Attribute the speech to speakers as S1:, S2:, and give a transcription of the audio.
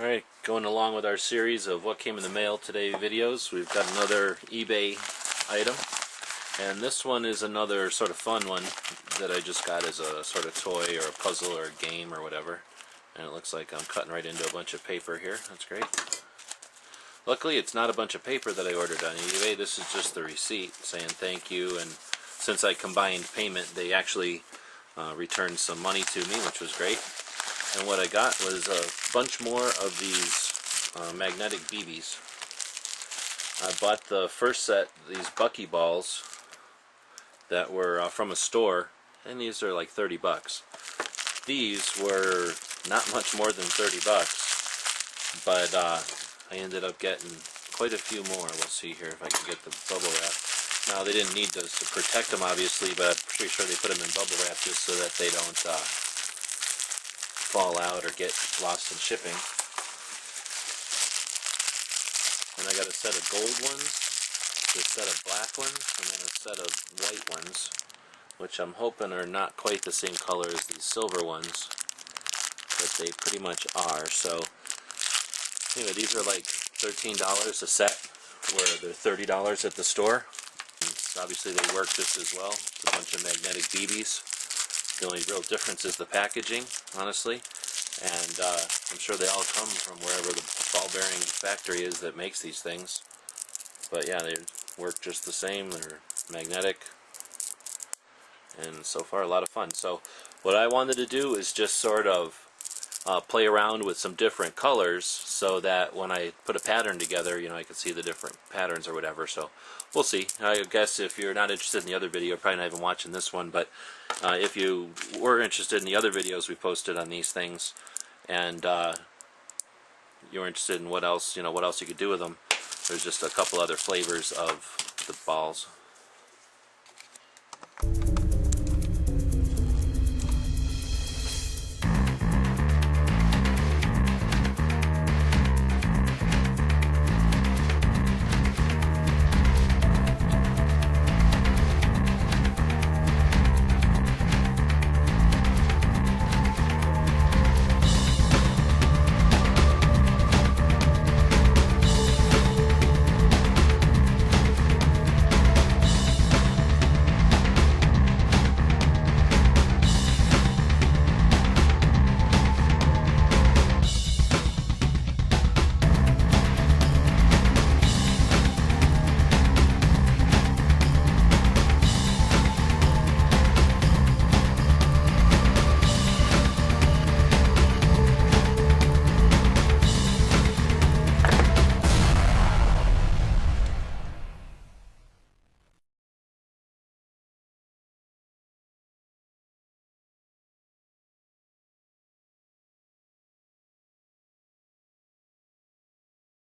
S1: Alright, going along with our series of what came in the mail today videos, we've got another eBay item, and this one is another sort of fun one that I just got as a sort of toy or a puzzle or a game or whatever, and it looks like I'm cutting right into a bunch of paper here. That's great. Luckily it's not a bunch of paper that I ordered on eBay, this is just the receipt saying thank you, and since I combined payment they actually returned some money to me, which was great. And what I got was a bunch more of these magnetic BBs. I bought the first set, these Bucky Balls, that were from a store, and these are like 30 bucks. These were not much more than 30 bucks, but I ended up getting quite a few more. We'll see here if I can get the bubble wrap. Now, they didn't need those to protect them, obviously, but I'm pretty sure they put them in bubble wrap just so that they don't fall out or get lost in shipping. And I got a set of gold ones, a set of black ones, and then a set of white ones, which I'm hoping are not quite the same color as these silver ones, but they pretty much are. So anyway, these are like $13 a set, where they're $30 at the store. And obviously they work just as well. It's a bunch of magnetic BBs. The only real difference is the packaging, honestly, and I'm sure they all come from wherever the ball bearing factory is that makes these things. But yeah, they work just the same. They're magnetic, and so far a lot of fun. So what I wanted to do is just sort of play around with some different colors so that when I put a pattern together, you know, I can see the different patterns or whatever. So we'll see. I guess if you're not interested in the other video, you're probably not even watching this one, but if you were interested in the other videos we posted on these things, and you're interested in what else, you know, what else you could do with them, there's just a couple other flavors of the balls.